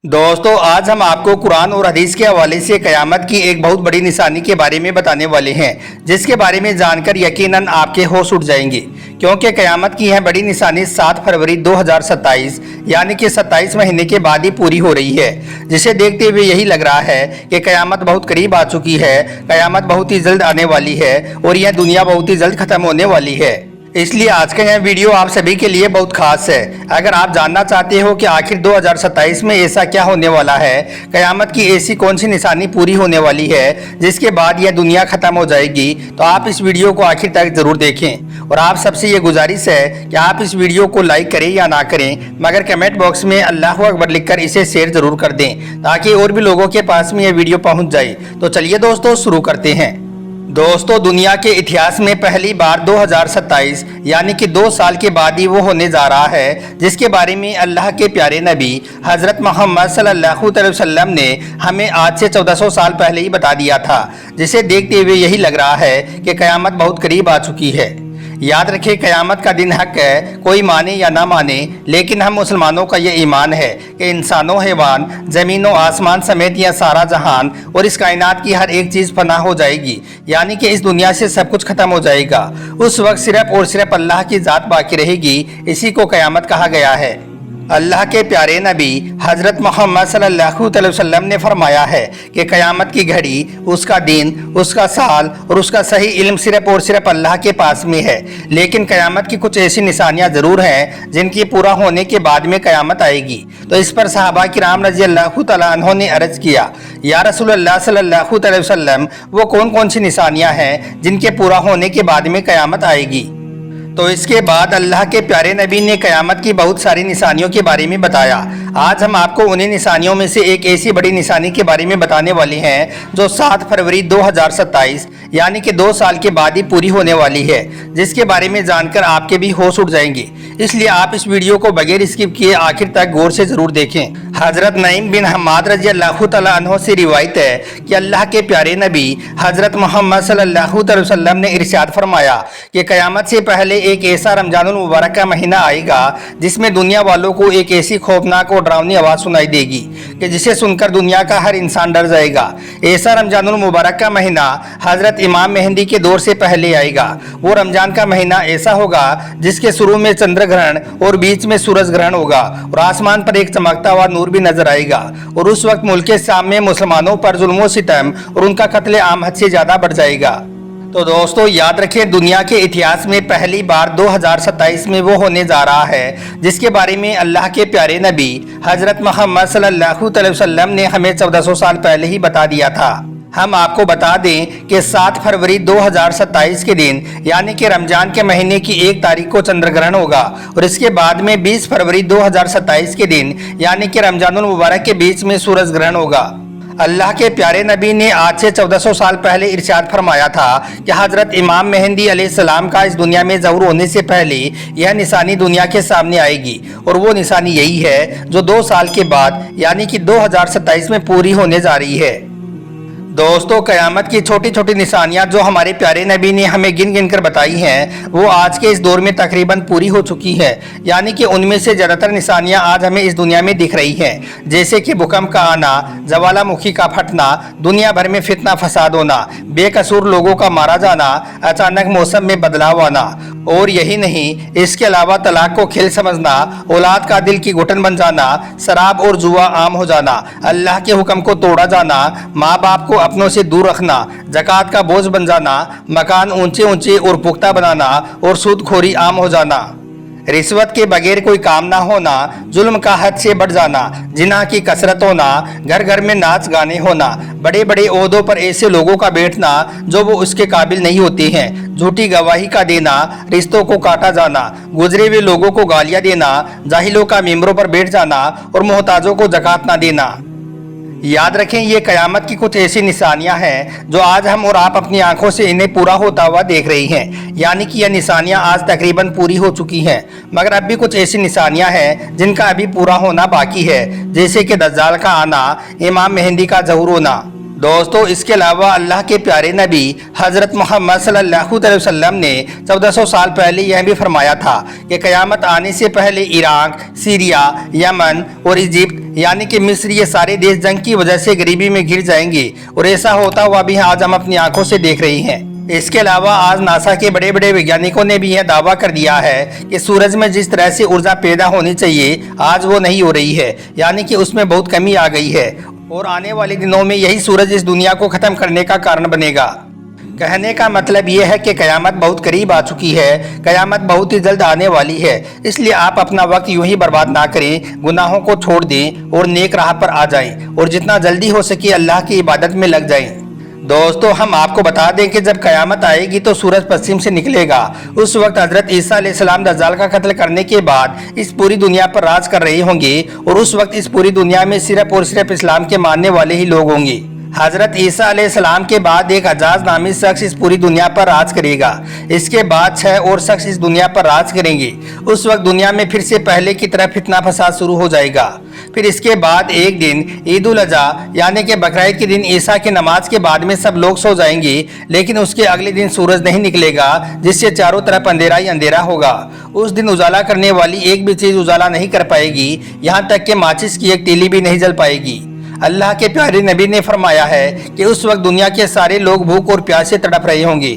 दोस्तों आज हम आपको कुरान और हदीस के हवाले से क़यामत की एक बहुत बड़ी निशानी के बारे में बताने वाले हैं, जिसके बारे में जानकर यकीनन आपके होश उड़ जाएंगे, क्योंकि क़यामत की यह बड़ी निशानी 7 फरवरी 2027 यानी कि 27 महीने के बाद ही पूरी हो रही है, जिसे देखते हुए यही लग रहा है कि क़यामत बहुत करीब आ चुकी है। क़यामत बहुत ही जल्द आने वाली है और यह दुनिया बहुत ही जल्द ख़त्म होने वाली है। इसलिए आज का यह वीडियो आप सभी के लिए बहुत खास है। अगर आप जानना चाहते हो कि आखिर 2027 में ऐसा क्या होने वाला है, क़यामत की ऐसी कौन सी निशानी पूरी होने वाली है जिसके बाद यह दुनिया ख़त्म हो जाएगी, तो आप इस वीडियो को आखिर तक ज़रूर देखें। और आप सबसे ये गुजारिश है कि आप इस वीडियो को लाइक करें या ना करें, मगर कमेंट बॉक्स में अल्लाहु अकबर लिखकर इसे शेयर ज़रूर कर दें, ताकि और भी लोगों के पास में यह वीडियो पहुँच जाए। तो चलिए दोस्तों शुरू करते हैं। दोस्तों दुनिया के इतिहास में पहली बार 2027 यानी कि 2 साल के बाद ही वो होने जा रहा है, जिसके बारे में अल्लाह के प्यारे नबी हज़रत मोहम्मद सल्लल्लाहु अलैहि वसल्लम ने हमें आज से 1400 साल पहले ही बता दिया था, जिसे देखते हुए यही लग रहा है कि क़यामत बहुत करीब आ चुकी है। याद रखें, क़यामत का दिन हक है, कोई माने या ना माने, लेकिन हम मुसलमानों का ये ईमान है कि इंसानों, हैवान, ज़मीन और आसमान समेत यह सारा जहान और इस कायनात की हर एक चीज़ फना हो जाएगी, यानी कि इस दुनिया से सब कुछ ख़त्म हो जाएगा। उस वक्त सिर्फ और सिर्फ अल्लाह की ज़ात बाकी रहेगी। इसी को क़यामत कहा गया है। अल्लाह के प्यारे नबी हज़रत मोहम्मद सल्लल्लाहु अलैहि वसल्लम ने फरमाया है कि क़यामत की घड़ी, उसका दिन, उसका साल और उसका सही इल्म सिर्फ और सिर्फ अल्लाह के पास में है। लेकिन क़यामत की कुछ ऐसी निशानियां ज़रूर हैं जिनकी पूरा होने के बाद में क़यामत आएगी। तो इस पर सहाबा किराम रज़ी अल्लाह तआला अन्हों ने अर्ज़ किया, या रसूलल्लाह सल्लल्लाहु अलैहि वसल्लम, वो कौन कौन सी निशानियाँ हैं जिनके पूरा होने के बाद में क़यामत आएगी। तो इसके बाद अल्लाह के प्यारे नबी ने क़यामत की बहुत सारी निशानियों के बारे में बताया। आज हम आपको उन्हीं निशानियों में से एक ऐसी बड़ी निशानी के बारे में बताने वाले हैं जो 7 फरवरी 2027 यानी कि 2 साल के बाद ही पूरी होने वाली है, जिसके बारे में जानकर आपके भी होश उड़ जाएंगे। इसलिए आप इस वीडियो को बगैर स्किप किए आखिर तक गौर से ज़रूर देखें। हज़रत नईम बिन हम्माद रज़ी अल्लाह तआला अन्हु से रिवायत है कि अल्लाह के प्यारे नबी हज़रत मोहम्मद सल्लल्लाहु अलैहि वसल्लम ने इरशाद फरमाया कि क़यामत से पहले एक ऐसा रमजानुल मुबारक का महीना आएगा जिसमें दुनिया वालों को एक ऐसी खौफनाक और डरावनी आवाज़ सुनाई देगी कि जिसे सुनकर दुनिया का हर इंसान डर जाएगा। ऐसा रमजानुल मुबारक का महीना हज़रत इमाम मेहंदी के दौर से पहले आएगा। वो रमजान का महीना ऐसा होगा जिसके शुरू में चंद्र ग्रहण और बीच में सूरज ग्रहण होगा और आसमान पर एक चमकता हुआ नूर भी नजर आएगा। और उस वक्त मुल्क के सामने मुसलमानों पर जुल्म सितम और उनका कत्ले आम हद से ज़्यादा बढ़ जाएगा। तो दोस्तों याद रखें, दुनिया के इतिहास में पहली बार 2027 में वो होने जा रहा है जिसके बारे में अल्लाह के प्यारे नबी हज़रत मोहम्मद सल्लल्लाहु अलैहि वसल्लम ने हमें 1400 साल पहले ही बता दिया था। हम आपको बता दें कि 7 फरवरी 2027 के दिन यानी कि रमजान के महीने की 1 तारीख को चंद्र ग्रहण होगा और इसके बाद में 20 फरवरी 2027 के दिन यानी कि रमजानुल मुबारक के बीच में सूरज ग्रहण होगा। अल्लाह के प्यारे नबी ने आज से 1400 साल पहले इरशाद फरमाया था कि हज़रत इमाम मेहंदी अलैहिस्सलाम का इस दुनिया में ज़हूर होने से पहले यह निशानी दुनिया के सामने आएगी, और वो निशानी यही है जो 2 साल के बाद यानी कि 2027 में पूरी होने जा रही है। दोस्तों क़यामत की छोटी छोटी निशानियां जो हमारे प्यारे नबी ने हमें गिन गिन कर बताई हैं, वो आज के इस दौर में तकरीबन पूरी हो चुकी है। यानी कि उनमें से ज़्यादातर निशानियां आज हमें इस दुनिया में दिख रही हैं, जैसे कि भूकंप का आना, ज्वालामुखी का फटना, दुनिया भर में फितना फसाद होना, बेकसूर लोगों का मारा जाना, अचानक मौसम में बदलाव आना। और यही नहीं, इसके अलावा तलाक को खेल समझना, औलाद का दिल की घुटन बन जाना, शराब और जुआ आम हो जाना, अल्लाह के हुक्म को तोड़ा जाना, माँ बाप को अपनों से दूर रखना, ज़कात का बोझ बन जाना, मकान ऊंचे ऊंचे और पुख्ता बनाना और सूदखोरी आम हो जाना, रिश्वत के बगैर कोई काम ना होना, जुल्म का हद से बढ़ जाना, जिना की कसरत होना, घर घर में नाच गाने होना, बड़े बड़े ओहदों पर ऐसे लोगों का बैठना जो वो उसके काबिल नहीं होते हैं, झूठी गवाही का देना, रिश्तों को काटा जाना, गुजरे हुए लोगों को गालियां देना, जाहिलों का मेंबरों पर बैठ जाना और मोहताजों को ज़कात ना देना। याद रखें, ये क़यामत की कुछ ऐसी निशानियां हैं जो आज हम और आप अपनी आंखों से इन्हें पूरा होता हुआ देख रही हैं। यानी कि यह निशानियां आज तकरीबन पूरी हो चुकी हैं, मगर अब भी कुछ ऐसी निशानियां हैं जिनका अभी पूरा होना बाकी है, जैसे कि दज्जाल का आना, इमाम मेहंदी का ज़हूर होना। दोस्तों इसके अलावा अल्लाह के प्यारे नबी हज़रत मोहम्मद सल्लल्लाहु अलैहि वसल्लम ने 1400 साल पहले यह भी फरमाया था कि क़यामत आने से पहले इराक, सीरिया, यमन और इजिप्ट यानी कि मिस्र ये सारे देश जंग की वजह से गरीबी में घिर जाएंगे और ऐसा होता हुआ भी आज हम अपनी आंखों से देख रहे हैं। इसके अलावा आज नासा के बड़े बड़े वैज्ञानिकों ने भी यह दावा कर दिया है कि सूरज में जिस तरह से ऊर्जा पैदा होनी चाहिए आज वो नहीं हो रही है, यानी कि उसमें बहुत कमी आ गई है और आने वाले दिनों में यही सूरज इस दुनिया को खत्म करने का कारण बनेगा। कहने का मतलब ये है कि कयामत बहुत करीब आ चुकी है, कयामत बहुत ही जल्द आने वाली है। इसलिए आप अपना वक्त यूं ही बर्बाद ना करें, गुनाहों को छोड़ दें और नेक राह पर आ जाएं और जितना जल्दी हो सके अल्लाह की इबादत में लग जाएं। दोस्तों, हम आपको बता दें कि जब कयामत आएगी तो सूरज पश्चिम से निकलेगा। उस वक्त हजरत ईसा अलैहिस्सलाम दज्जाल का कत्ल करने के बाद इस पूरी दुनिया पर राज कर रहे होंगे और उस वक्त इस पूरी दुनिया में सिर्फ और सिर्फ इस्लाम के मानने वाले ही लोग होंगे। हजरत ईसा अलैहिस्सलाम के बाद एक हज्जाज नामी शख्स इस पूरी दुनिया पर राज करेगा। इसके बाद 6 और शख्स इस दुनिया पर राज करेंगे। उस वक्त दुनिया में फिर से पहले की तरह फितना फसाद शुरू हो जाएगा। फिर इसके बाद एक दिन ईद उल अज़हा यानी कि बकरीद के दिन ईसा की नमाज के बाद में सब लोग सो जाएंगे, लेकिन उसके अगले दिन सूरज नहीं निकलेगा, जिससे चारों तरफ अंधेरा ही अंधेरा होगा। उस दिन उजाला करने वाली एक भी चीज उजाला नहीं कर पाएगी, यहाँ तक कि माचिस की एक तीली भी नहीं जल पाएगी। अल्लाह के प्यारे नबी ने फरमाया है कि उस वक्त दुनिया के सारे लोग भूख और प्यास से तड़प रहे होंगे।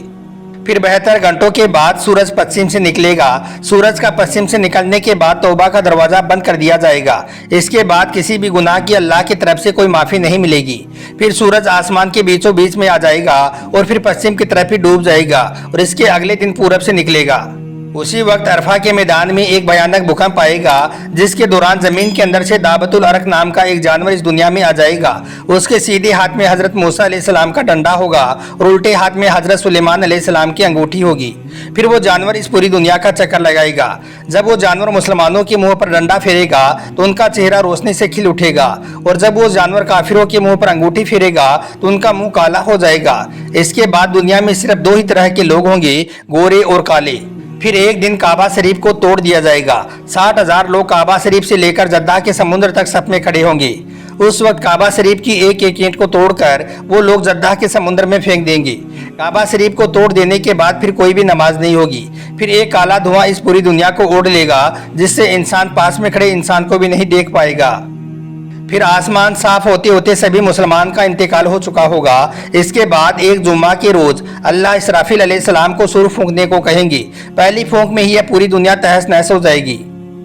फिर 72 घंटों के बाद सूरज पश्चिम से निकलेगा। सूरज का पश्चिम से निकलने के बाद तौबा का दरवाजा बंद कर दिया जाएगा। इसके बाद किसी भी गुनाह की अल्लाह की तरफ से कोई माफी नहीं मिलेगी। फिर सूरज आसमान के बीचों बीच में आ जाएगा और फिर पश्चिम की तरफ ही डूब जाएगा और इसके अगले दिन पूरब से निकलेगा। उसी वक्त अरफा के मैदान में एक भयानक भूकंप आएगा, जिसके दौरान जमीन के अंदर से दाबतुल अर्क नाम का एक जानवर इस दुनिया में आ जाएगा। उसके सीधे हाथ में हजरत मूसा अलैहिस्सलाम का डंडा होगा और उल्टे हाथ में हजरत सुलेमान अलैहिस्सलाम की अंगूठी होगी। फिर वो जानवर इस पूरी दुनिया का चक्कर लगाएगा। जब वो जानवर मुसलमानों के मुंह पर डंडा फेरेगा तो उनका चेहरा रोशनी से खिल उठेगा और जब वो जानवर काफिरों के मुंह पर अंगूठी फेरेगा तो उनका मुंह काला हो जाएगा। इसके बाद दुनिया में सिर्फ 2 ही तरह के लोग होंगे, गोरे और काले। फिर एक दिन काबा शरीफ को तोड़ दिया जाएगा। 60,000 लोग काबा शरीफ से लेकर जद्दा के समुद्र तक सफ में खड़े होंगे। उस वक्त काबा शरीफ की एक एक ईंट को तोड़कर वो लोग जद्दा के समुद्र में फेंक देंगे। काबा शरीफ को तोड़ देने के बाद फिर कोई भी नमाज नहीं होगी। फिर एक काला धुआं इस पूरी दुनिया को ओढ़ लेगा, जिससे इंसान पास में खड़े इंसान को भी नहीं देख पाएगा। फिर आसमान साफ होते होते सभी मुसलमान का इंतकाल हो चुका होगा। इसके बाद एक जुम्मा के रोज अल्लाह इसराफिल अलैहिस्सलाम को सुर फूंकने को कहेंगे। पहली फूंक में ही यह पूरी दुनिया तहस नहस हो जाएगी।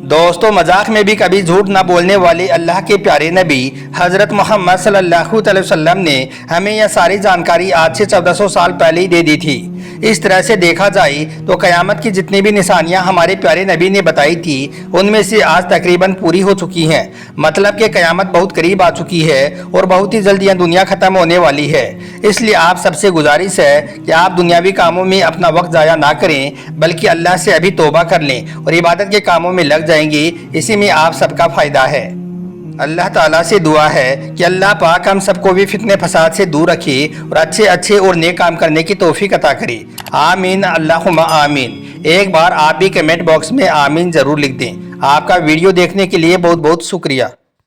दोस्तों, मजाक में भी कभी झूठ ना बोलने वाले अल्लाह के प्यारे नबी हजरत मोहम्मद सल्लल्लाहु अलैहि वसल्लम ने हमें यह सारी जानकारी आज से 1400 साल पहले ही दे दी थी। इस तरह से देखा जाए तो कयामत की जितनी भी निशानियां हमारे प्यारे नबी ने बताई थी उनमें से आज तकरीबन पूरी हो चुकी हैं। मतलब कि कयामत बहुत करीब आ चुकी है और बहुत ही जल्द यह दुनिया खत्म होने वाली है। इसलिए आप सबसे गुजारिश है कि आप दुनियावी कामों में अपना वक्त ज़ाया ना करें, बल्कि अल्लाह से अभी तौबा कर लें और इबादत के कामों में लग जाएंगे। इसी में आप सबका फायदा है। अल्लाह ताला से दुआ है कि अल्लाह पाक हम सबको भी फितने फसाद से दूर रखे और अच्छे अच्छे और नेक काम करने की तौफीक अता करे। आमीन अल्लाहुम्मा आमीन। एक बार आप भी कमेंट बॉक्स में आमीन जरूर लिख दें। आपका वीडियो देखने के लिए बहुत बहुत शुक्रिया।